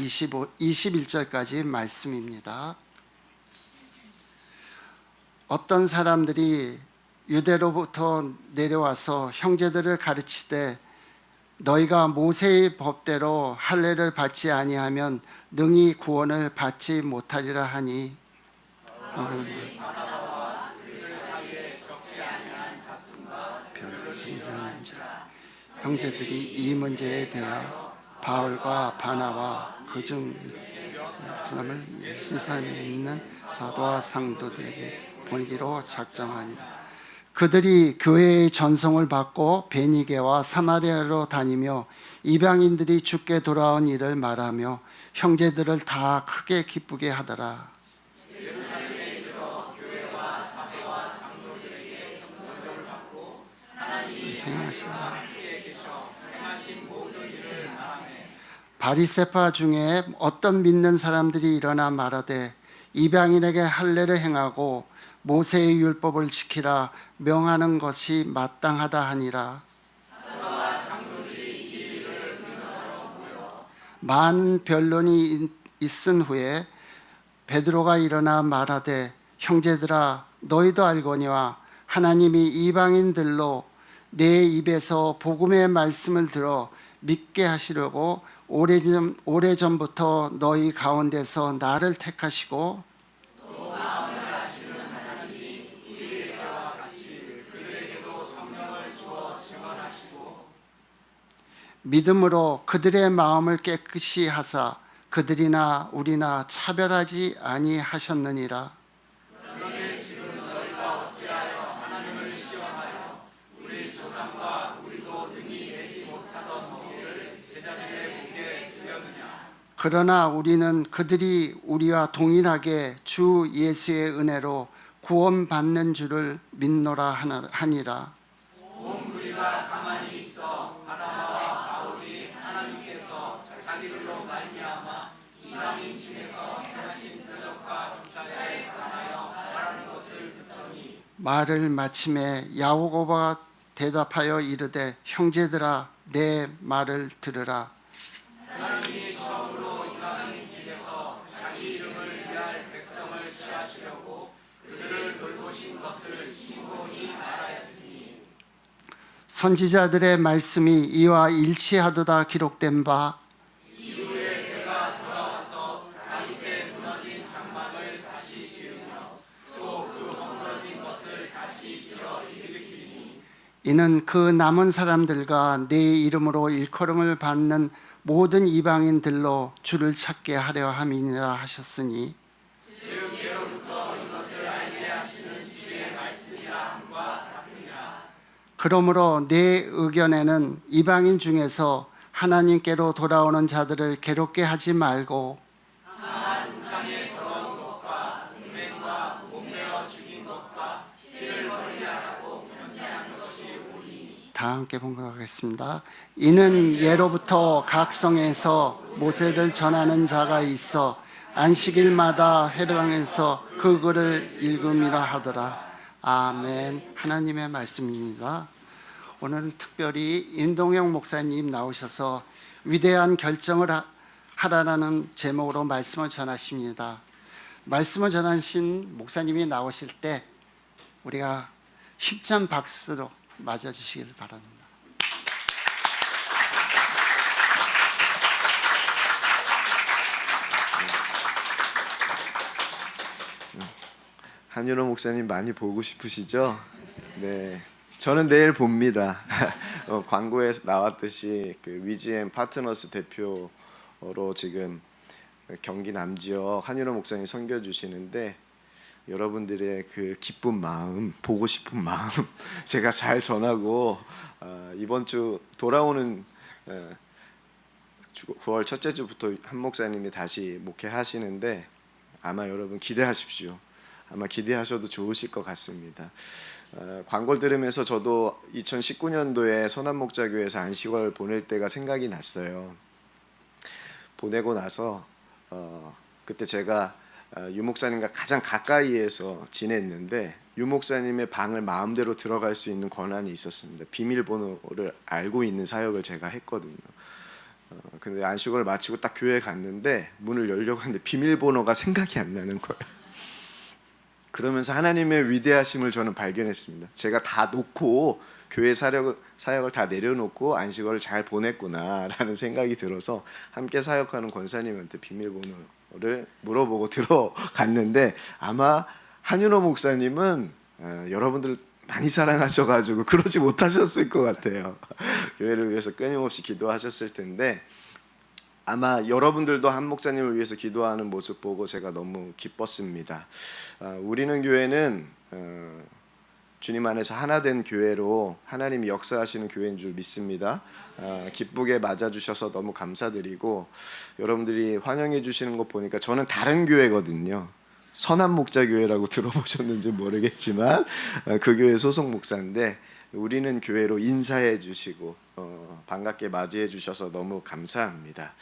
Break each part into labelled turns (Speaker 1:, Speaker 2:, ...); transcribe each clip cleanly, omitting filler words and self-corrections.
Speaker 1: 21절까지 말씀입니다. 어떤 사람들이 유대로부터 내려와서 형제들을 가르치되 너희가 모세의 법대로 할례를 받지 아니하면 능히 구원을 받지 못하리라 하니 형제들이 이 문제에 대하여 바울과 바나와 그중 사람을 예루살렘에 있는 사도와 상도들에게 보내기로 작정하니라. 그들이 교회의 전송을 받고 베니게와 사마리아로 다니며 이방인들이 주께 돌아온 일을 말하며 형제들을 다 크게 기쁘게 하더라. 예루살렘에 이르러 교회와 사도와 장로들에게 전송을 받고 하나님이 함께 계셔 행하신 모든 일을 말하며 바리새파 중에 어떤 믿는 사람들이 일어나 말하되 이방인에게 할례를 행하고 모세의 율법을 지키라 명하는 것이 마땅하다 하니라. 사도와 장로들이 이 일을 의논하러 모여 많은 변론이 있은 후에 베드로가 일어나 말하되 형제들아 너희도 알거니와 하나님이 이방인들로 내 입에서 복음의 말씀을 들어 믿게 하시려고 오래전부터 너희 가운데서 나를 택하시고 믿음으로 그들의 마음을 깨끗이 하사 그들이나 우리나 차별하지 아니하셨느니라. 그런데 지금 너희가 어찌하여 하나님을 시험하여 우리 조상과 우리도 능히 내지 못하던 먹이를 제자들에게 먹게 두려느냐. 그러나 우리는 그들이 우리와 동일하게 주 예수의 은혜로 구원받는 줄을 믿노라 하니라. 온 무리가 가만히 있어 바나바와 바울이 하나님께서 자기들로 말미암아 이방인 중에서 행하신 표적과 기사에 관하여 말하는 것을 듣더니 말을 마침에 야고보가 대답하여 이르되 형제들아 내 말을 들으라. 하나님이 처음으로 이방인 중에서 자기 이름을 위할 백성을 취하시려고 그들을 돌보신 것을 신본이 말하였으니 선지자들의 말씀이 이와 일치하도다 기록된 바 이후에 그가 돌아와서 다윗의 무너진 장막을 다시 지으며 또 그 허물어진 것을 다시 지어 일으키니 이는 그 남은 사람들과 내 이름으로 일컬음을 받는 모든 이방인들로 주를 찾게 하려 함이니라 하셨으니 즉 예로부터 이것을 알게 하시는 주의 말씀이라 함과 같으니라. 그러므로 내 의견에는 이방인 중에서 하나님께로 돌아오는 자들을 괴롭게 하지 말고 다만 우상의 더러운 것과 음행과 목매어 죽인 것과 피를 멀리 하라고 편지한 것이 옳으니 다 함께 봉독하겠습니다. 이는 예로부터 각 성에서 모세를 전하는 자가 있어 안식일마다 회당에서 그 글을 읽음이라 하더라. 아멘. 하나님의 말씀입니다. 오늘은 특별히 임동영 목사님 나오셔서 위대한 결정을 하라는 제목으로 말씀을 전하십니다. 말씀을 전하신 목사님이 나오실 때 우리가 힘찬 박수로 맞아주시길 바랍니다.
Speaker 2: 한윤호 목사님 많이 보고 싶으시죠? 네, 저는 내일 봅니다. 광고에 나왔듯이 그 위지엠 파트너스 대표로 지금 경기 남지역 한윤호 목사님 섬겨 주시는데 여러분들의 그 기쁜 마음, 보고 싶은 마음 제가 잘 전하고 이번 주 돌아오는 9월 첫째 주부터 한 목사님이 다시 목회하시는데 아마 여러분 기대하십시오. 아마 기대하셔도 좋으실 것 같습니다. 광고를 들으면서 저도 2019년도에 소남목자교회에서 안식월 보낼 때가 생각이 났어요. 보내고 나서 그때 제가 유 목사님과 가장 가까이에서 지냈는데 유 목사님의 방을 마음대로 들어갈 수 있는 권한이 있었습니다. 비밀번호를 알고 있는 사역을 제가 했거든요. 근데 안식월을 마치고 딱 교회에 갔는데 문을 열려고 하는데 비밀번호가 생각이 안 나는 거예요. 그러면서 하나님의 위대하심을 저는 발견했습니다. 제가 다 놓고 교회 사역을 다 내려놓고 안식월을 잘 보냈구나라는 생각이 들어서 함께 사역하는 권사님한테 비밀번호를 물어보고 들어갔는데, 아마 한윤호 목사님은 여러분들 많이 사랑하셔가지고 그러지 못하셨을 것 같아요. 교회를 위해서 끊임없이 기도하셨을 텐데, 아마 여러분들도 한 목사님을 위해서 기도하는 모습 보고 제가 너무 기뻤습니다. 우리는 교회는 주님 안에서 하나 된 교회로 하나님이 역사하시는 교회인 줄 믿습니다. 기쁘게 맞아주셔서 너무 감사드리고, 여러분들이 환영해 주시는 거 보니까 저는 다른 교회거든요. 선한 목자 교회라고 들어보셨는지 모르겠지만 그 교회 소속 목사인데, 우리는 교회로 인사해 주시고 반갑게 맞이해 주셔서 너무 감사합니다.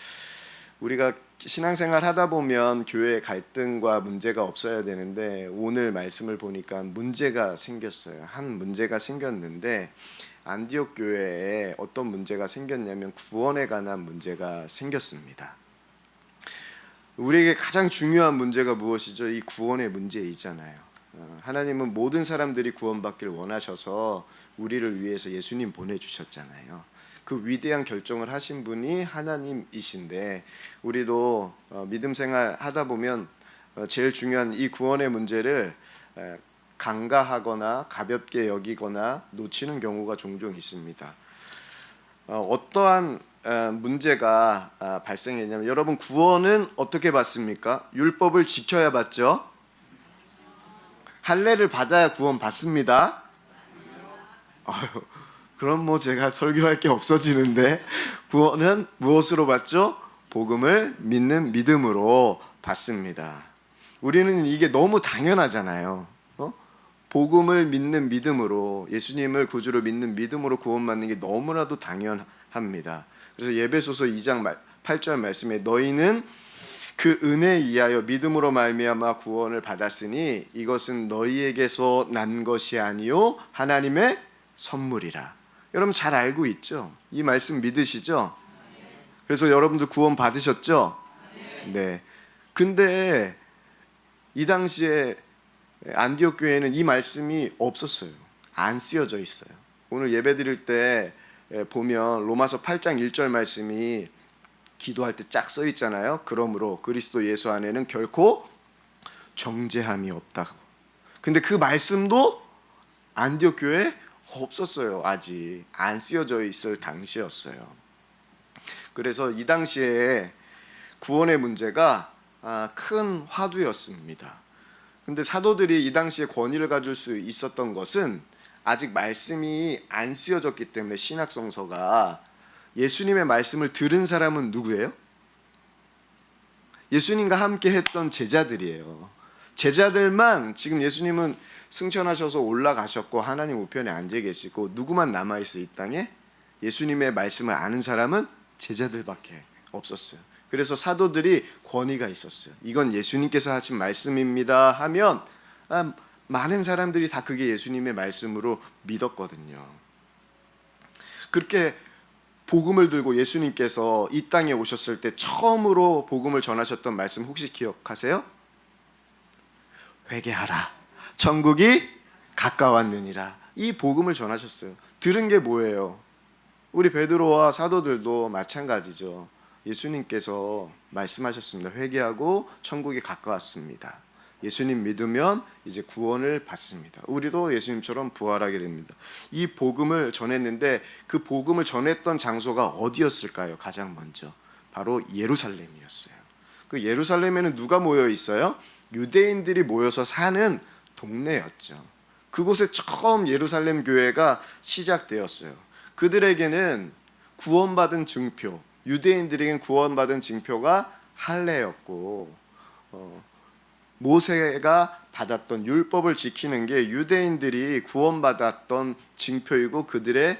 Speaker 2: 우리가 신앙생활 하다 보면 교회에 갈등과 문제가 없어야 되는데, 오늘 말씀을 보니까 문제가 생겼어요. 한 문제가 생겼는데, 안디옥 교회에 어떤 문제가 생겼냐면 구원에 관한 문제가 생겼습니다. 우리에게 가장 중요한 문제가 무엇이죠? 이 구원의 문제이잖아요. 하나님은 모든 사람들이 구원받기를 원하셔서 우리를 위해서 예수님 보내주셨잖아요. 그 위대한 결정을 하신 분이 하나님이신데, 우리도 믿음 생활 하다 보면 제일 중요한 이 구원의 문제를 간과하거나 가볍게 여기거나 놓치는 경우가 종종 있습니다. 어떠한 문제가 발생했냐면, 여러분 구원은 어떻게 받습니까? 율법을 지켜야 받죠. 할례를 받아야 구원 받습니다. 그럼 뭐 제가 설교할 게 없어지는데, 구원은 무엇으로 받죠? 복음을 믿는 믿음으로 받습니다. 우리는 이게 너무 당연하잖아요. 복음을 믿는 믿음으로, 예수님을 구주로 믿는 믿음으로 구원받는 게 너무나도 당연합니다. 그래서 예배소서 2장 8절 말씀에 너희는 그 은혜에 의하여 믿음으로 말미암아 구원을 받았으니 이것은 너희에게서 난 것이 아니요 하나님의 선물이라. 여러분 잘 알고 있죠? 이 말씀 믿으시죠? 그래서 여러분들 구원 받으셨죠? 네. 근데 이 당시에 안디옥 교회는 이 말씀이 없었어요. 안 쓰여져 있어요. 오늘 예배 드릴 때 보면 로마서 8장 1절 말씀이 기도할 때 쫙 써 있잖아요. 그러므로 그리스도 예수 안에는 결코 정죄함이 없다고. 근데 그 말씀도 안디옥 교회에 없었어요. 아직 안 쓰여져 있을 당시였어요. 그래서 이 당시에 구원의 문제가 큰 화두였습니다. 근데 사도들이 이 당시에 권위를 가질 수 있었던 것은 아직 말씀이 안 쓰여졌기 때문에, 신약성서가 예수님의 말씀을 들은 사람은 누구예요? 예수님과 함께 했던 제자들이에요. 제자들만, 지금 예수님은 승천하셔서 올라가셨고 하나님 우편에 앉아 계시고 누구만 남아있어 이 땅에? 예수님의 말씀을 아는 사람은 제자들밖에 없었어요. 그래서 사도들이 권위가 있었어요. 이건 예수님께서 하신 말씀입니다 하면 많은 사람들이 다 그게 예수님의 말씀으로 믿었거든요. 그렇게 복음을 들고 예수님께서 이 땅에 오셨을 때 처음으로 복음을 전하셨던 말씀 혹시 기억하세요? 회개하라, 천국이 가까웠느니라. 이 복음을 전하셨어요. 들은 게 뭐예요? 우리 베드로와 사도들도 마찬가지죠. 예수님께서 말씀하셨습니다. 회개하고 천국이 가까웠습니다. 예수님 믿으면 이제 구원을 받습니다. 우리도 예수님처럼 부활하게 됩니다. 이 복음을 전했는데, 그 복음을 전했던 장소가 어디였을까요? 가장 먼저 바로 예루살렘이었어요. 그 예루살렘에는 누가 모여 있어요? 유대인들이 모여서 사는 동네였죠. 그곳에 처음 예루살렘 교회가 시작되었어요. 그들에게는 구원받은 증표, 유대인들에게는 구원받은 증표가 할례였고, 모세가 받았던 율법을 지키는 게 유대인들이 구원받았던 징표이고 그들의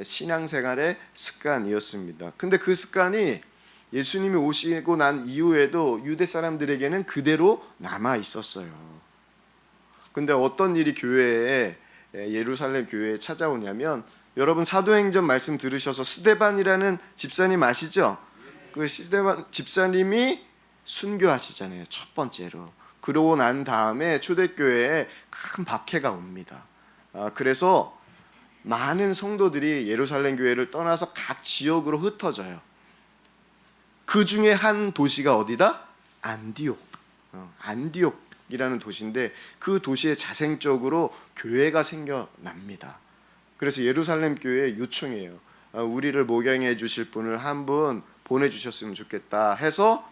Speaker 2: 신앙생활의 습관이었습니다. 근데 그 습관이 예수님이 오시고 난 이후에도 유대 사람들에게는 그대로 남아 있었어요. 근데 어떤 일이 예루살렘 교회에 찾아오냐면, 여러분 사도행전 말씀 들으셔서 스데반이라는 집사님 아시죠? 그 스데반 집사님이 순교하시잖아요. 첫 번째로. 그러고 난 다음에 초대교회에 큰 박해가 옵니다. 그래서 많은 성도들이 예루살렘 교회를 떠나서 각 지역으로 흩어져요. 그 중에 한 도시가 어디다? 안디옥. 안디옥이라는 도시인데 그 도시에 자생적으로 교회가 생겨납니다. 그래서 예루살렘 교회에 요청해요. 우리를 목양해 주실 분을 한 분 보내주셨으면 좋겠다 해서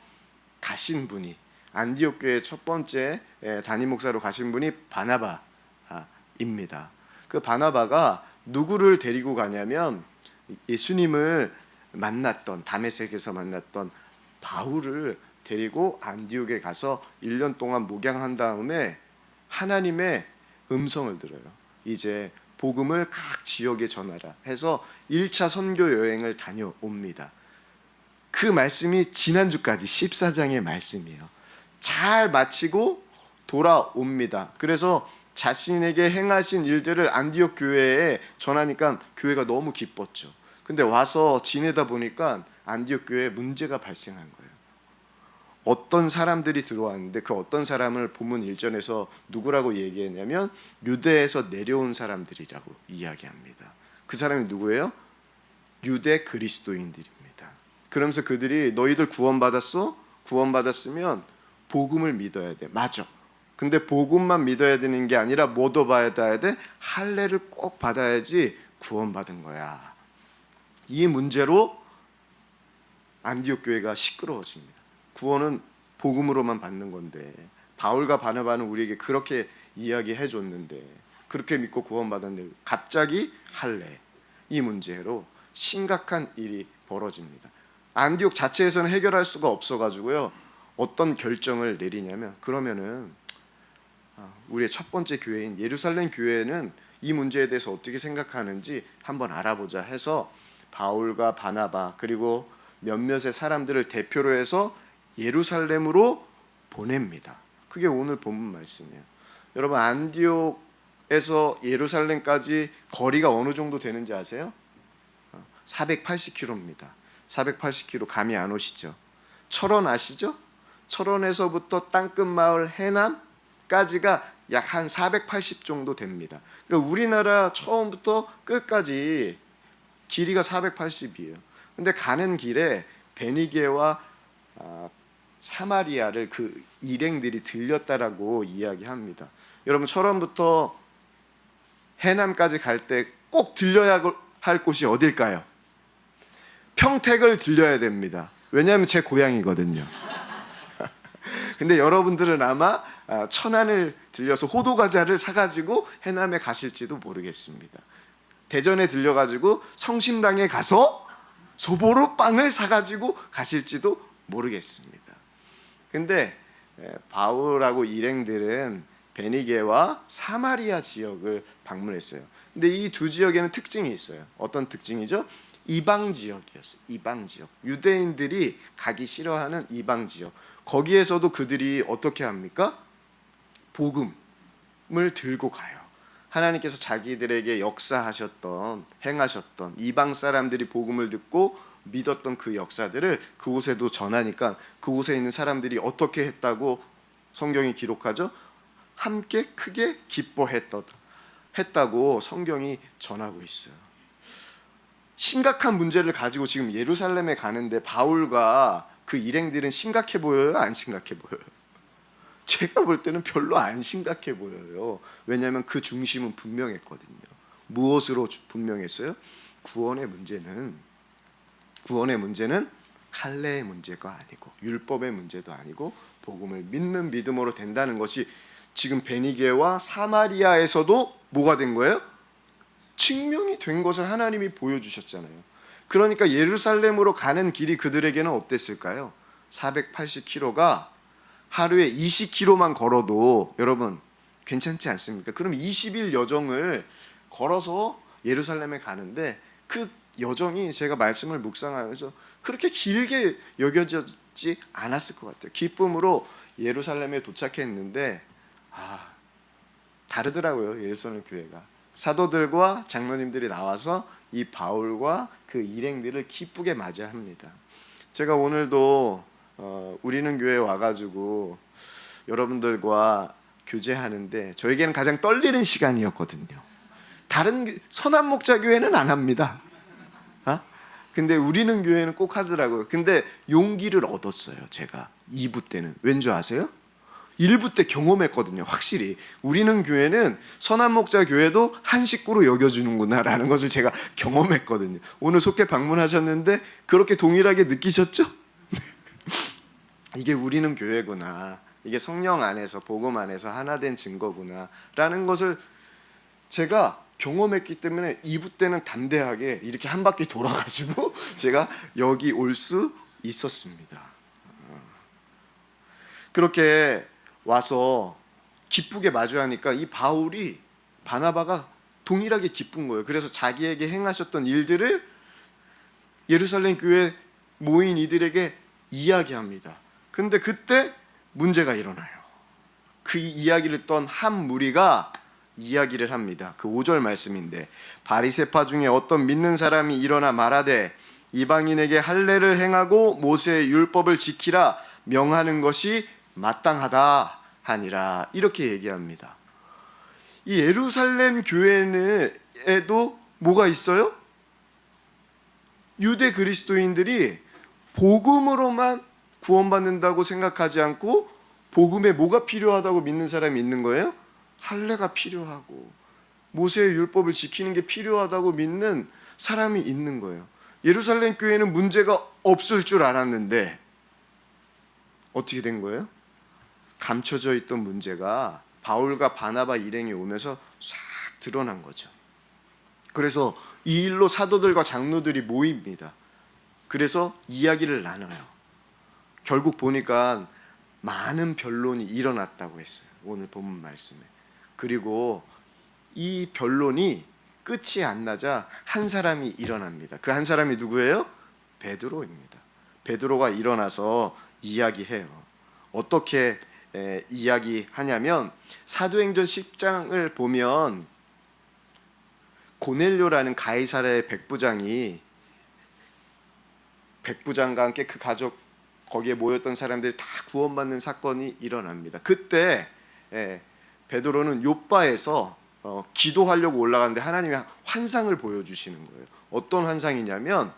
Speaker 2: 가신 분이 안디옥 교회 첫 번째 담임 목사로 가신 분이 바나바입니다. 그 바나바가 누구를 데리고 가냐면 예수님을 만났던 다메섹에서 만났던 바울을 데리고 안디옥에 가서 1년 동안 목양한 다음에 하나님의 음성을 들어요. 이제 복음을 각 지역에 전하라 해서 1차 선교 여행을 다녀옵니다. 그 말씀이 지난주까지 14장의 말씀이에요. 잘 마치고 돌아옵니다. 그래서 자신에게 행하신 일들을 안디옥 교회에 전하니까 교회가 너무 기뻤죠. 근데 와서 지내다 보니까 안디옥 교회에 문제가 발생한 거예요. 어떤 사람들이 들어왔는데 그 어떤 사람을 본문 1절에서 누구라고 얘기했냐면 유대에서 내려온 사람들이라고 이야기합니다. 그 사람이 누구예요? 유대 그리스도인들입니다. 그러면서 그들이 너희들 구원받았어? 구원받았으면 복음을 믿어야 돼. 맞아. 근데 복음만 믿어야 되는 게 아니라 뭐도 받아야 돼? 할례를 꼭 받아야지 구원받은 거야. 이 문제로 안디옥 교회가 시끄러워집니다. 구원은 복음으로만 받는 건데 바울과 바나바는 우리에게 그렇게 이야기해 줬는데 그렇게 믿고 구원받았는데 갑자기 할례 이 문제로 심각한 일이 벌어집니다. 안디옥 자체에서는 해결할 수가 없어가지고요 어떤 결정을 내리냐면 그러면은 우리의 첫 번째 교회인 예루살렘 교회는 이 문제에 대해서 어떻게 생각하는지 한번 알아보자 해서 바울과 바나바 그리고 몇몇의 사람들을 대표로 해서 예루살렘으로 보냅니다. 그게 오늘 본문 말씀이에요. 여러분 안디옥에서 예루살렘까지 거리가 어느 정도 되는지 아세요? 480km입니다. 480km 감이 안 오시죠? 철원 아시죠? 철원에서부터 땅끝마을 해남까지가 약 한 480 정도 됩니다. 그러니까 우리나라 처음부터 끝까지 길이가 480이에요. 근데 가는 길에 베니게와 사마리아를 그 일행들이 들렸다라고 이야기합니다. 여러분 철원부터 해남까지 갈 때 꼭 들려야 할 곳이 어딜까요? 평택을 들려야 됩니다. 왜냐하면 제 고향이거든요. 근데 여러분들은 아마 천안을 들려서 호두과자를 사가지고 해남에 가실지도 모르겠습니다. 대전에 들려가지고 성심당에 가서 소보루빵을 사가지고 가실지도 모르겠습니다. 근데 바울하고 일행들은 베니게와 사마리아 지역을 방문했어요. 근데 이 두 지역에는 특징이 있어요. 어떤 특징이죠? 이방 지역이었어요. 이방 지역. 유대인들이 가기 싫어하는 이방 지역. 거기에서도 그들이 어떻게 합니까? 복음을 들고 가요. 하나님께서 자기들에게 역사하셨던 행하셨던 이방 사람들이 복음을 듣고 믿었던 그 역사들을 그곳에도 전하니까 그곳에 있는 사람들이 어떻게 했다고 성경이 기록하죠? 함께 크게 기뻐했다고 성경이 전하고 있어요. 심각한 문제를 가지고 지금 예루살렘에 가는데 바울과 그 일행들은 심각해 보여요? 안 심각해 보여요? 제가 볼 때는 별로 안 심각해 보여요. 왜냐하면 그 중심은 분명했거든요. 무엇으로 분명했어요? 구원의 문제는 할례의 문제가 아니고 율법의 문제도 아니고 복음을 믿는 믿음으로 된다는 것이 지금 베니게와 사마리아에서도 뭐가 된 거예요? 증명이 된 것을 하나님이 보여주셨잖아요. 그러니까 예루살렘으로 가는 길이 그들에게는 어땠을까요? 480km가 하루에 20km만 걸어도 여러분 괜찮지 않습니까? 그럼 20일 여정을 걸어서 예루살렘에 가는데 그 여정이 제가 말씀을 묵상하면서 그렇게 길게 여겨지지 않았을 것 같아요. 기쁨으로 예루살렘에 도착했는데 다르더라고요. 예루살렘 교회가. 사도들과 장로님들이 나와서 이 바울과 그 일행들을 기쁘게 맞이합니다. 제가 오늘도 우리는 교회에 와가지고 여러분들과 교제하는데 저에게는 가장 떨리는 시간이었거든요. 다른 선한 목자 교회는 안 합니다. 근데 우리는 교회는 꼭 하더라고요. 근데 용기를 얻었어요. 제가 2부 때는. 왠지 아세요? 1부 때 경험했거든요. 확실히 우리는 교회는 선한 목자 교회도 한 식구로 여겨주는구나 라는 것을 제가 경험했거든요. 오늘 속회 방문하셨는데 그렇게 동일하게 느끼셨죠? 이게 우리는 교회구나, 이게 성령 안에서 복음 안에서 하나 된 증거구나 라는 것을 제가 경험했기 때문에 2부 때는 담대하게 이렇게 한 바퀴 돌아가지고 제가 여기 올 수 있었습니다. 그렇게 와서 기쁘게 마주하니까 이 바울이, 바나바가 동일하게 기쁜 거예요. 그래서 자기에게 행하셨던 일들을 예루살렘 교회에 모인 이들에게 이야기합니다. 근데 그때 문제가 일어나요. 그 이야기를 듣던 한 무리가 이야기를 합니다. 그 5절 말씀인데, 바리새파 중에 어떤 믿는 사람이 일어나 말하되 이방인에게 할례를 행하고 모세의 율법을 지키라 명하는 것이 마땅하다 하니라, 이렇게 얘기합니다. 이 예루살렘 교회에도 뭐가 있어요? 유대 그리스도인들이 복음으로만 구원받는다고 생각하지 않고 복음에 뭐가 필요하다고 믿는 사람이 있는 거예요? 할례가 필요하고 모세의 율법을 지키는 게 필요하다고 믿는 사람이 있는 거예요. 예루살렘 교회는 문제가 없을 줄 알았는데 어떻게 된 거예요? 감춰져 있던 문제가 바울과 바나바 일행이 오면서 싹 드러난 거죠. 그래서 이 일로 사도들과 장로들이 모입니다. 그래서 이야기를 나눠요. 결국 보니까 많은 변론이 일어났다고 했어요. 오늘 본문 말씀에. 그리고 이 변론이 끝이 안 나자 한 사람이 일어납니다. 그 한 사람이 누구예요? 베드로입니다. 베드로가 일어나서 이야기해요. 어떻게 이야기하냐면 사도행전 10장을 보면 고넬료라는 가이사랴의 백부장이, 백부장과 함께 그 가족, 거기에 모였던 사람들이 다 구원받는 사건이 일어납니다. 그때 베드로는 요바에서 기도하려고 올라가는데 하나님이 환상을 보여주시는 거예요. 어떤 환상이냐면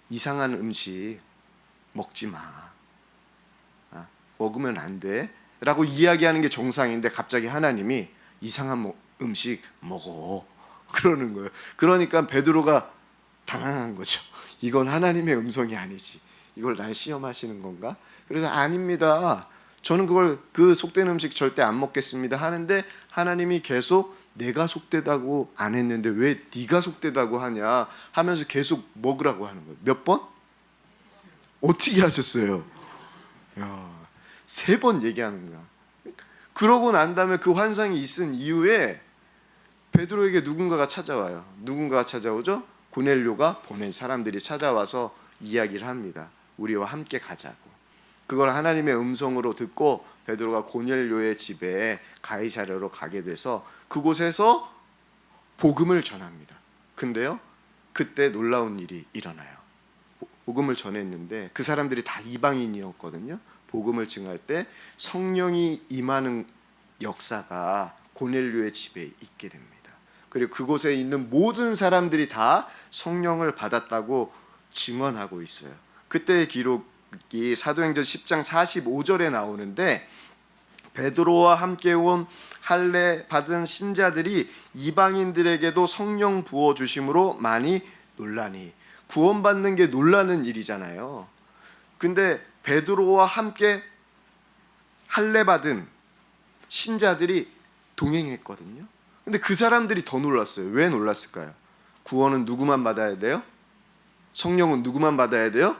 Speaker 2: 이상한 음식 먹지 마, 먹으면 안 돼 라고 이야기하는 게 정상인데 갑자기 하나님이 이상한 음식 먹어 그러는 거예요. 그러니까 베드로가 당황한 거죠. 이건 하나님의 음성이 아니지, 이걸 날 시험하시는 건가? 그래서 아닙니다, 저는 그 속된 음식 절대 안 먹겠습니다 하는데 하나님이 계속 내가 속되다고 안 했는데 왜 네가 속되다고 하냐 하면서 계속 먹으라고 하는 거예요. 몇 번? 어떻게 하셨어요? 3번 얘기하는 거야. 그러고 난 다음에 그 환상이 있은 이후에 베드로에게 누군가가 찾아와요. 누군가가 찾아오죠? 고넬료가 보낸 사람들이 찾아와서 이야기를 합니다. 우리와 함께 가자고. 그걸 하나님의 음성으로 듣고 베드로가 고넬료의 집에 가이사랴로 가게 돼서 그곳에서 복음을 전합니다. 근데요, 그때 놀라운 일이 일어나요. 복음을 전했는데 그 사람들이 다 이방인이었거든요. 복음을 증할 때 성령이 임하는 역사가 고넬료의 집에 있게 됩니다. 그리고 그곳에 있는 모든 사람들이 다 성령을 받았다고 증언하고 있어요. 그때의 기록이 사도행전 10장 45절에 나오는데, 베드로와 함께 온 할례 받은 신자들이 이방인들에게도 성령 부어 주심으로 많이 놀라니. 구원받는 게 놀라는 일이잖아요. 근데 베드로와 함께 할례 받은 신자들이 동행했거든요. 근데 그 사람들이 더 놀랐어요. 왜 놀랐을까요? 구원은 누구만 받아야 돼요? 성령은 누구만 받아야 돼요?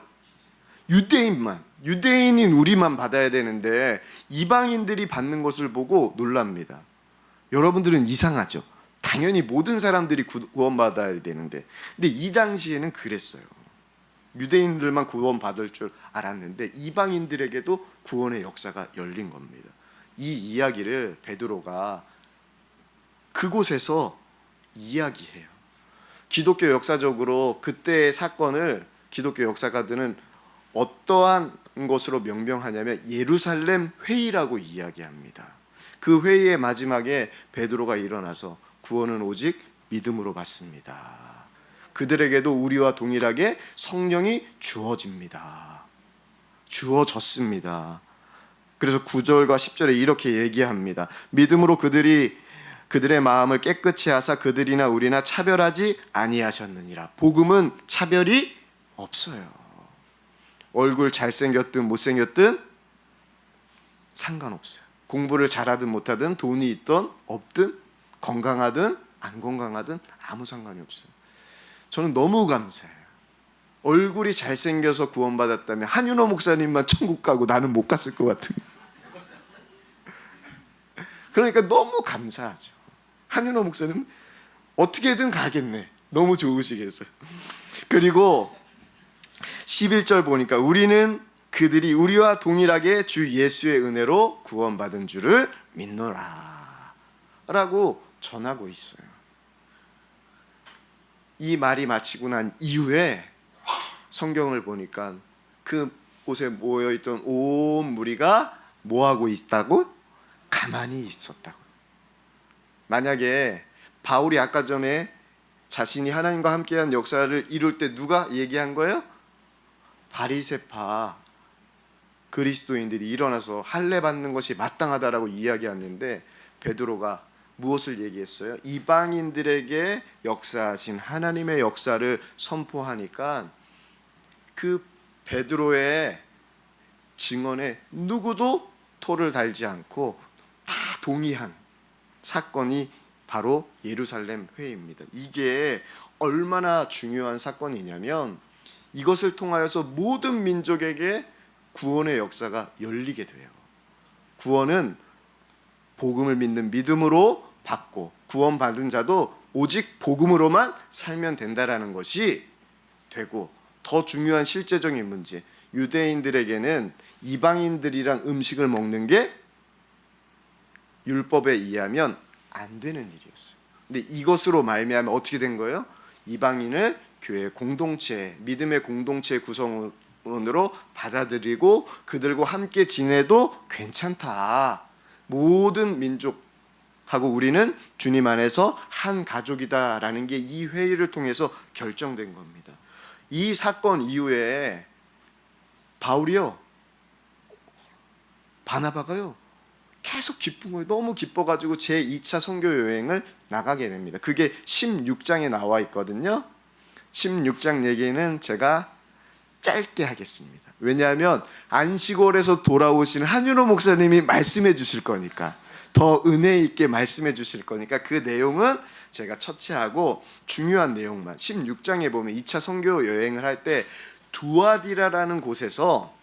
Speaker 2: 유대인만, 유대인인 우리만 받아야 되는데 이방인들이 받는 것을 보고 놀랍니다. 여러분들은 이상하죠? 당연히 모든 사람들이 구원받아야 되는데, 근데 이 당시에는 그랬어요. 유대인들만 구원받을 줄 알았는데 이방인들에게도 구원의 역사가 열린 겁니다. 이 이야기를 베드로가 그곳에서 이야기해요. 기독교 역사적으로 그때의 사건을 기독교 역사가들은 어떠한 것으로 명명하냐면 예루살렘 회의라고 이야기합니다. 그 회의의 마지막에 베드로가 일어나서 구원은 오직 믿음으로 받습니다. 그들에게도 우리와 동일하게 성령이 주어집니다. 주어졌습니다. 그래서 9절과 10절에 이렇게 얘기합니다. 믿음으로 그들의 마음을 깨끗이 하사 그들이나 우리나 차별하지 아니하셨느니라. 복음은 차별이 없어요. 얼굴 잘생겼든 못생겼든 상관없어요. 공부를 잘하든 못하든 돈이 있든 없든 건강하든 안 건강하든 아무 상관이 없어요. 저는 너무 감사해요. 얼굴이 잘생겨서 구원받았다면 한윤호 목사님만 천국 가고 나는 못 갔을 것 같은. 그러니까 너무 감사하죠. 한윤호 목사님 어떻게든 가겠네. 너무 좋으시겠어요. 그리고 11절 보니까 우리는 그들이 우리와 동일하게 주 예수의 은혜로 구원받은 줄을 믿노라 라고 전하고 있어요. 이 말이 마치고 난 이후에 성경을 보니까 그 곳에 모여있던 온 무리가 뭐하고 있다고? 가만히 있었다고. 만약에 바울이 아까 전에 자신이 하나님과 함께한 역사를 이룰 때 누가 얘기한 거예요? 바리새파 그리스도인들이 일어나서 할례 받는 것이 마땅하다라고 이야기했는데 베드로가 무엇을 얘기했어요? 이방인들에게 역사하신 하나님의 역사를 선포하니까 그 베드로의 증언에 누구도 토를 달지 않고 다 동의한 사건이 바로 예루살렘 회의입니다. 이게 얼마나 중요한 사건이냐면 이것을 통하여서 모든 민족에게 구원의 역사가 열리게 돼요. 구원은 복음을 믿는 믿음으로 받고 구원받은 자도 오직 복음으로만 살면 된다라는 것이 되고, 더 중요한 실제적인 문제, 유대인들에게는 이방인들이랑 음식을 먹는 게 율법에 의하면 안 되는 일이었어요. 근데 이것으로 말미암아 어떻게 된 거예요? 이방인을 교회 공동체, 믿음의 공동체 구성원으로 받아들이고 그들과 함께 지내도 괜찮다. 모든 민족하고 우리는 주님 안에서 한 가족이다라는 게 이 회의를 통해서 결정된 겁니다. 이 사건 이후에 바울이요, 바나바가요 계속 기쁜 거예요. 너무 기뻐가지고 제2차 선교 여행을 나가게 됩니다. 그게 16장에 나와 있거든요. 16장 얘기는 제가 짧게 하겠습니다. 왜냐하면 안식월에서 돌아오시는 한윤호 목사님이 말씀해 주실 거니까, 더 은혜 있게 말씀해 주실 거니까 그 내용은 제가 처치하고 중요한 내용만. 16장에 보면 2차 선교 여행을 할 때 두아디라라는 곳에서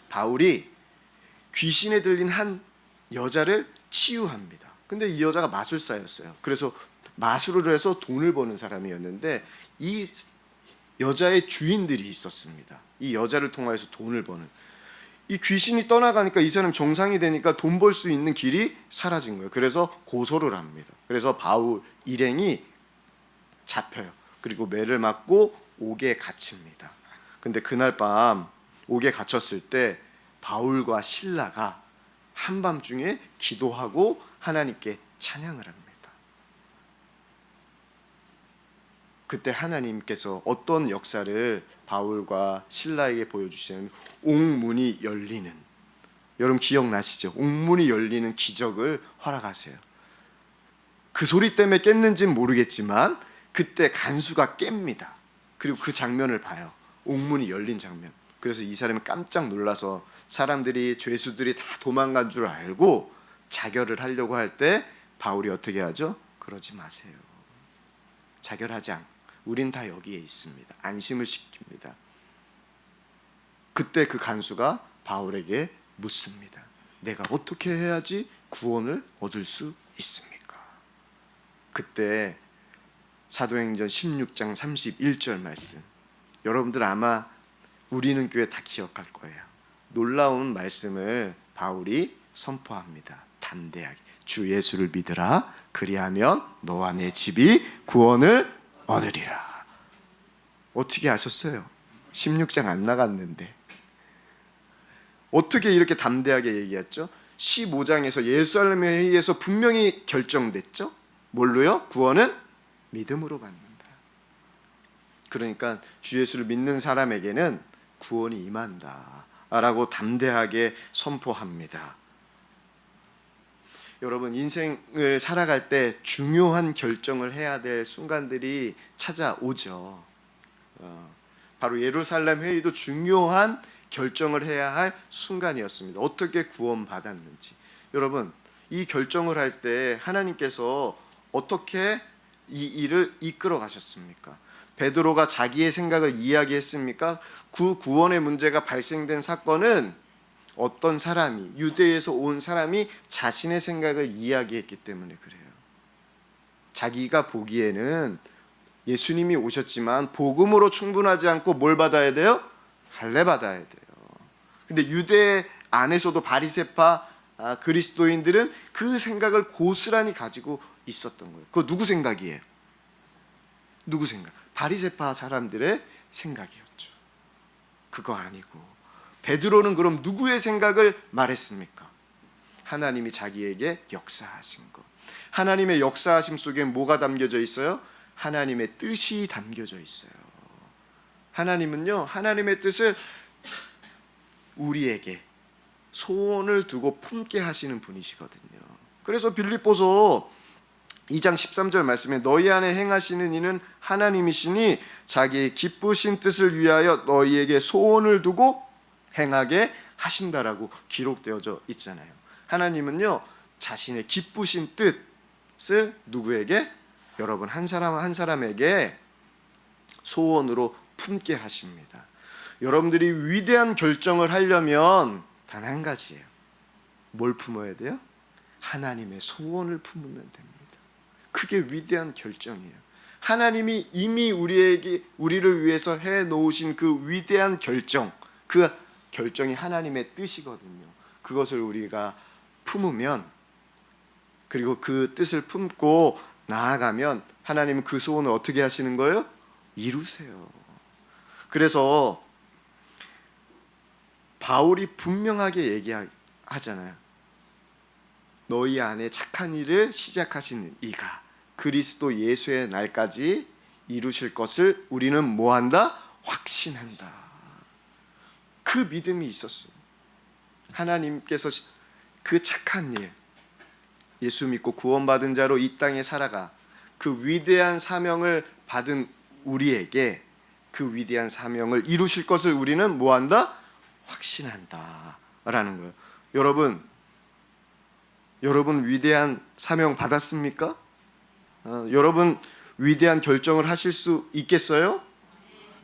Speaker 2: 바울이 귀신에 들린 한 여자를 치유합니다. 근데 이 여자가 마술사였어요. 그래서 마술을 해서 돈을 버는 사람이었는데 이 여자의 주인들이 있었습니다. 이 여자를 통해서 돈을 버는. 이 귀신이 떠나가니까 이 사람 정상이 되니까 돈 벌 수 있는 길이 사라진 거예요. 그래서 고소를 합니다. 그래서 바울 일행이 잡혀요. 그리고 매를 맞고 옥에 갇힙니다. 근데 그날 밤 옥에 갇혔을 때 바울과 실라가 한밤중에 기도하고 하나님께 찬양을 합니다. 그때 하나님께서 어떤 역사를 바울과 실라에게 보여주시냐면 옥문이 열리는, 여러분 기억나시죠? 옥문이 열리는 기적을 허락하세요. 그 소리 때문에 깼는지는 모르겠지만 그때 간수가 깹니다. 그리고 그 장면을 봐요. 옥문이 열린 장면. 그래서 이 사람이 깜짝 놀라서 사람들이, 죄수들이 다 도망간 줄 알고 자결을 하려고 할 때 바울이 어떻게 하죠? 그러지 마세요. 자결하지 않고 우린 다 여기에 있습니다. 안심을 시킵니다. 그때 그 간수가 바울에게 묻습니다. 내가 어떻게 해야지 구원을 얻을 수 있습니까? 그때 사도행전 16장 31절 말씀, 여러분들 아마 우리는 교회 다 기억할 거예요. 놀라운 말씀을 바울이 선포합니다. 담대하게 주 예수를 믿으라. 그리하면 너와 내 집이 구원을 얻으리라. 어떻게 아셨어요? 16장 안 나갔는데 어떻게 이렇게 담대하게 얘기했죠? 15장에서 예루살렘 회의에서 분명히 결정됐죠? 뭘로요? 구원은 믿음으로 받는다. 그러니까 주 예수를 믿는 사람에게는 구원이 임한다 라고 담대하게 선포합니다. 여러분, 인생을 살아갈 때 중요한 결정을 해야 될 순간들이 찾아오죠. 바로 예루살렘 회의도 중요한 결정을 해야 할 순간이었습니다. 어떻게 구원받았는지. 여러분, 이 결정을 할 때 하나님께서 어떻게 이 일을 이끌어 가셨습니까? 베드로가 자기의 생각을 이야기했습니까? 그 구원의 문제가 발생된 사건은 어떤 사람이, 유대에서 온 사람이 자신의 생각을 이야기했기 때문에 그래요. 자기가 보기에는 예수님이 오셨지만 복음으로 충분하지 않고 뭘 받아야 돼요? 할례 받아야 돼요. 근데 유대 안에서도 바리새파 그리스도인들은 그 생각을 고스란히 가지고 있었던 거예요. 그거 누구 생각이에요? 누구 생각? 바리새파 사람들의 생각이었죠. 그거 아니고 베드로는 그럼 누구의 생각을 말했습니까? 하나님이 자기에게 역사하신 것. 하나님의 역사하심 속에 뭐가 담겨져 있어요? 하나님의 뜻이 담겨져 있어요. 하나님은요, 하나님의 뜻을 우리에게 소원을 두고 품게 하시는 분이시거든요. 그래서 빌립보서 2장 13절 말씀에 너희 안에 행하시는 이는 하나님이시니 자기의 기쁘신 뜻을 위하여 너희에게 소원을 두고 행하게 하신다라고 기록되어져 있잖아요. 하나님은요, 자신의 기쁘신 뜻을 누구에게? 여러분, 한 사람 한 사람에게 소원으로 품게 하십니다. 여러분들이 위대한 결정을 하려면 단 한 가지예요. 뭘 품어야 돼요? 하나님의 소원을 품으면 됩니다. 그게 위대한 결정이에요. 하나님이 이미 우리를 위해서 해 놓으신 그 위대한 결정, 그 결정이 하나님의 뜻이거든요. 그것을 우리가 품으면, 그리고 그 뜻을 품고 나아가면 하나님은 그 소원을 어떻게 하시는 거예요? 이루세요. 그래서 바울이 분명하게 얘기하잖아요. 너희 안에 착한 일을 시작하신 이가 그리스도 예수의 날까지 이루실 것을 우리는 뭐한다? 확신한다. 그 믿음이 있었어요. 하나님께서 그 착한 일, 예수 믿고 구원받은 자로 이 땅에 살아가 그 위대한 사명을 받은 우리에게 그 위대한 사명을 이루실 것을 우리는 뭐한다? 확신한다 라는 거예요. 여러분 위대한 사명 받았습니까? 여러분 위대한 결정을 하실 수 있겠어요?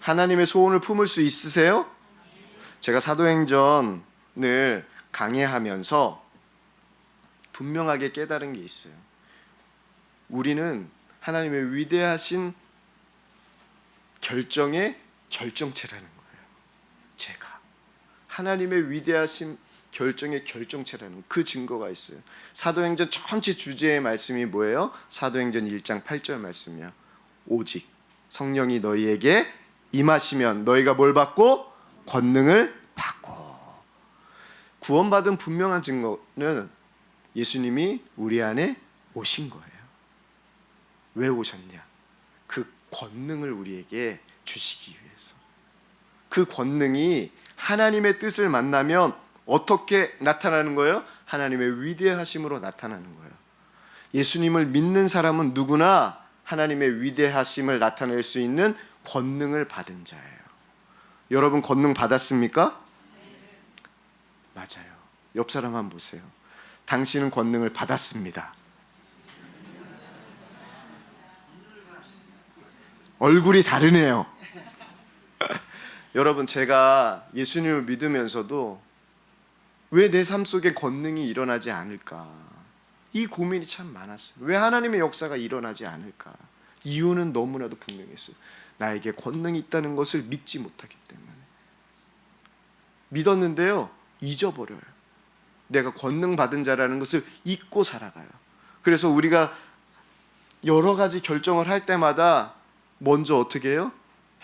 Speaker 2: 하나님의 소원을 품을 수 있으세요? 제가 사도행전을 강해하면서 분명하게 깨달은 게 있어요. 우리는 하나님의 위대하신 결정의 결정체라는 거예요. 제가 하나님의 위대하신 결정의 결정체라는 그 증거가 있어요. 사도행전 전체 주제의 말씀이 뭐예요? 사도행전 1장 8절 말씀이요. 오직 성령이 너희에게 임하시면 너희가 뭘 받고? 권능을 받고. 구원받은 분명한 증거는 예수님이 우리 안에 오신 거예요. 왜 오셨냐? 그 권능을 우리에게 주시기 위해서. 그 권능이 하나님의 뜻을 만나면 어떻게 나타나는 거예요? 하나님의 위대하심으로 나타나는 거예요. 예수님을 믿는 사람은 누구나 하나님의 위대하심을 나타낼 수 있는 권능을 받은 자예요. 여러분 권능 받았습니까? 맞아요. 옆 사람 한번 보세요. 당신은 권능을 받았습니다. 얼굴이 다르네요. 여러분, 제가 예수님을 믿으면서도 왜 내 삶 속에 권능이 일어나지 않을까? 이 고민이 참 많았어요. 왜 하나님의 역사가 일어나지 않을까? 이유는 너무나도 분명했어요. 나에게 권능이 있다는 것을 믿지 못하기 때문에. 믿었는데요, 잊어버려요. 내가 권능 받은 자라는 것을 잊고 살아가요. 그래서 우리가 여러 가지 결정을 할 때마다 먼저 어떻게 해요?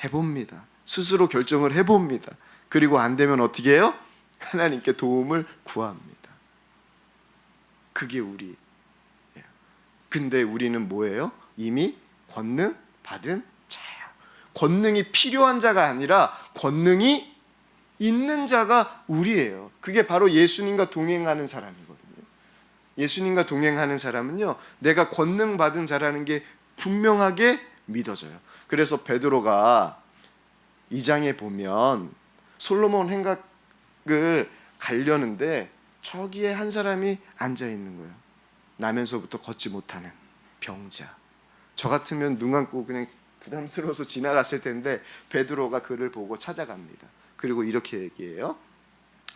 Speaker 2: 해봅니다. 스스로 결정을 해봅니다. 그리고 안 되면 어떻게 해요? 하나님께 도움을 구합니다. 그게 우리. 근데 우리는 뭐예요? 이미 권능 받은 자예요. 권능이 필요한 자가 아니라 권능이 있는 자가 우리예요. 그게 바로 예수님과 동행하는 사람이거든요. 예수님과 동행하는 사람은요, 내가 권능 받은 자라는 게 분명하게 믿어져요. 그래서 베드로가 2장에 보면 솔로몬 행각을 가려는데 저기에 한 사람이 앉아 있는 거예요. 나면서부터 걷지 못하는 병자. 저 같으면 눈 감고 그냥 부담스러워서 지나갔을 텐데 베드로가 그를 보고 찾아갑니다. 그리고 이렇게 얘기해요.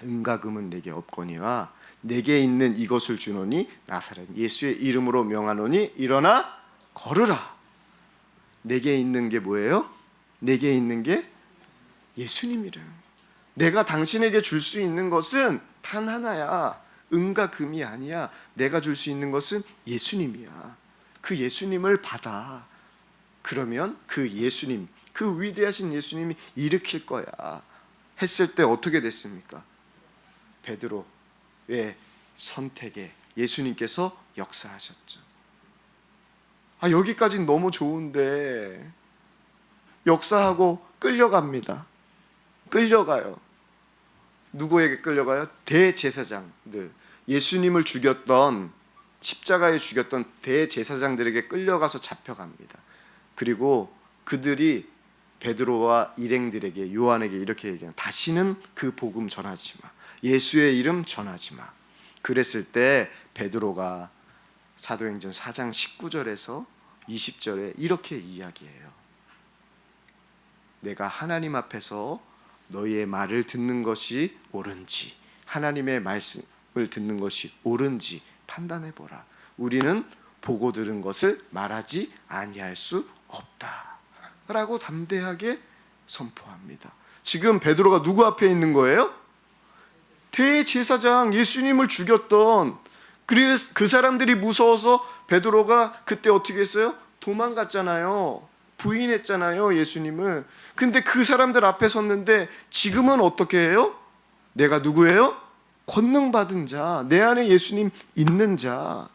Speaker 2: 은과 금은 내게 없거니와 내게 있는 이것을 주노니 나사렛 예수의 이름으로 명하노니 일어나 걸으라. 내게 있는 게 뭐예요? 내게 있는 게 예수님이래요. 내가 당신에게 줄 수 있는 것은 단 하나야. 은과 금이 아니야. 내가 줄 수 있는 것은 예수님이야. 그 예수님을 받아. 그러면 그 예수님, 그 위대하신 예수님이 일으킬 거야 했을 때 어떻게 됐습니까? 베드로의 선택에 예수님께서 역사하셨죠. 여기까지는 너무 좋은데 역사하고 끌려갑니다. 끌려가요. 누구에게 끌려가요? 대제사장들. 예수님을 죽였던, 십자가에 죽였던 대제사장들에게 끌려가서 잡혀갑니다. 그리고 그들이 베드로와 일행들에게, 요한에게 이렇게 얘기해요. 다시는 그 복음 전하지 마. 예수의 이름 전하지 마. 그랬을 때 베드로가 사도행전 4장 19절에서 20절에 이렇게 이야기해요. 내가 하나님 앞에서 너희의 말을 듣는 것이 옳은지, 하나님의 말씀을 듣는 것이 옳은지 판단해보라. 우리는 보고 들은 것을 말하지 아니할 수 없다 라고 담대하게 선포합니다. 지금 베드로가 누구 앞에 있는 거예요? 대제사장, 예수님을 죽였던 그 사람들이 무서워서 베드로가 그때 어떻게 했어요? 도망갔잖아요. 부인했잖아요, 예수님을. 근데 그 사람들 앞에 섰는데 지금은 어떻게 해요? 내가 누구예요? 권능 받은 자, 내 안에 예수님 있는 자.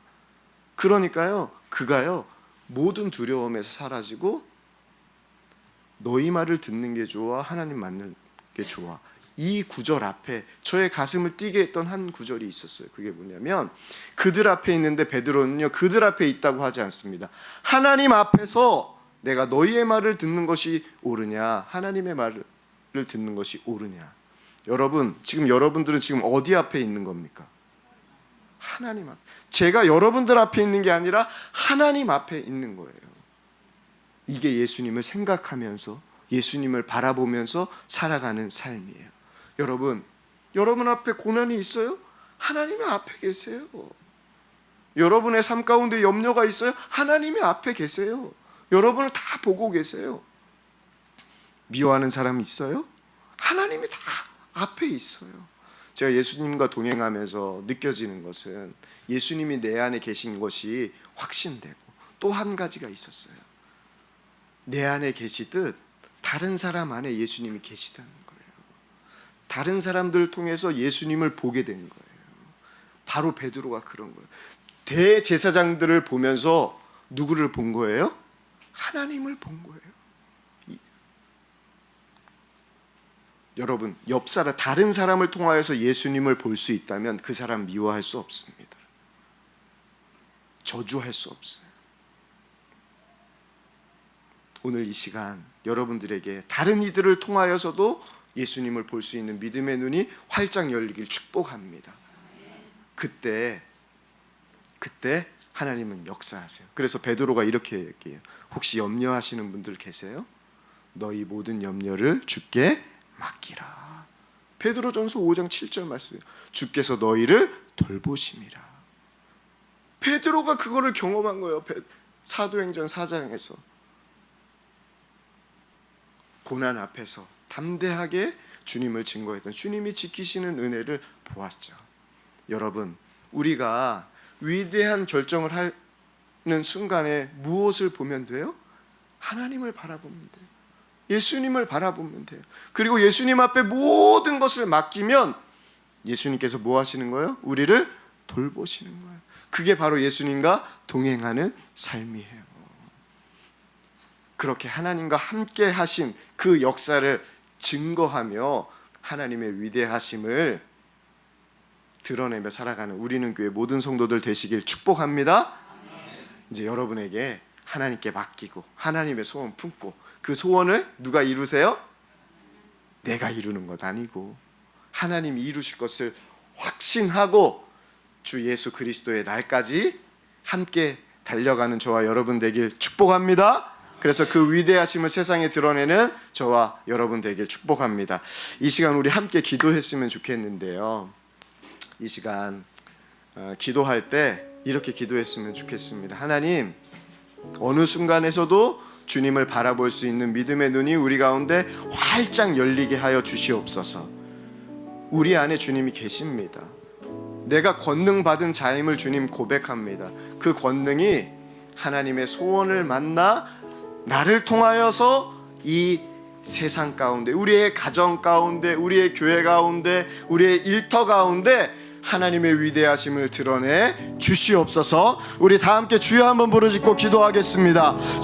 Speaker 2: 그러니까요, 그가요 모든 두려움에서 사라지고 너희 말을 듣는 게 좋아, 하나님 만나는 게 좋아. 이 구절 앞에 저의 가슴을 뛰게 했던 한 구절이 있었어요. 그게 뭐냐면 그들 앞에 있는데 베드로는요 그들 앞에 있다고 하지 않습니다. 하나님 앞에서 내가 너희의 말을 듣는 것이 옳으냐, 하나님의 말을 듣는 것이 옳으냐. 여러분, 지금 여러분들은 지금 어디 앞에 있는 겁니까? 하나님 앞에. 제가 여러분들 앞에 있는 게 아니라 하나님 앞에 있는 거예요. 이게 예수님을 생각하면서 예수님을 바라보면서 살아가는 삶이에요. 여러분 앞에 고난이 있어요? 하나님의 앞에 계세요. 여러분의 삶 가운데 염려가 있어요? 하나님의 앞에 계세요. 여러분을 다 보고 계세요. 미워하는 사람 있어요? 하나님이 다 앞에 있어요. 제가 예수님과 동행하면서 느껴지는 것은 예수님이 내 안에 계신 것이 확신되고 또 한 가지가 있었어요. 내 안에 계시듯 다른 사람 안에 예수님이 계시다는 거예요. 다른 사람들을 통해서 예수님을 보게 된 거예요. 바로 베드로가 그런 거예요. 대제사장들을 보면서 누구를 본 거예요? 하나님을 본 거예요. 여러분, 옆 사람, 다른 사람을 통하여서 예수님을 볼 수 있다면 그 사람 미워할 수 없습니다. 저주할 수 없어요. 오늘 이 시간 여러분들에게 다른 이들을 통하여서도 예수님을 볼 수 있는 믿음의 눈이 활짝 열리길 축복합니다. 그때 하나님은 역사하세요. 그래서 베드로가 이렇게 얘기해요. 혹시 염려하시는 분들 계세요? 너희 모든 염려를 주께 맡기라. 베드로전서 5장 7절 말씀이에요. 주께서 너희를 돌보심이라. 베드로가 그거를 경험한 거예요. 사도행전 4장에서 고난 앞에서 담대하게 주님을 증거했던, 주님이 지키시는 은혜를 보았죠. 여러분, 우리가 위대한 결정을 하는 순간에 무엇을 보면 돼요? 하나님을 바라보면 돼요. 예수님을 바라보면 돼요. 그리고 예수님 앞에 모든 것을 맡기면 예수님께서 뭐 하시는 거예요? 우리를 돌보시는 거예요. 그게 바로 예수님과 동행하는 삶이에요. 그렇게 하나님과 함께 하신 그 역사를 증거하며 하나님의 위대하심을 드러내며 살아가는 우리는 교회 모든 성도들 되시길 축복합니다. 이제 여러분에게 하나님께 맡기고 하나님의 소원 품고 그 소원을 누가 이루세요? 내가 이루는 것 아니고 하나님이 이루실 것을 확신하고 주 예수 그리스도의 날까지 함께 달려가는 저와 여러분 되길 축복합니다. 그래서 그 위대하심을 세상에 드러내는 저와 여러분 되길 축복합니다. 이 시간 우리 함께 기도했으면 좋겠는데요. 이 시간 기도할 때 이렇게 기도했으면 좋겠습니다. 하나님, 어느 순간에서도 주님을 바라볼 수 있는 믿음의 눈이 우리 가운데 활짝 열리게 하여 주시옵소서. 우리 안에 주님이 계십니다. 내가 권능 받은 자임을 주님 고백합니다. 그 권능이 하나님의 소원을 만나 나를 통하여서 이 세상 가운데, 우리의 가정 가운데, 우리의 교회 가운데, 우리의 일터 가운데 하나님의 위대하심을 드러내 주시옵소서. 우리 다 함께 주여 한번 부르짖고 기도하겠습니다.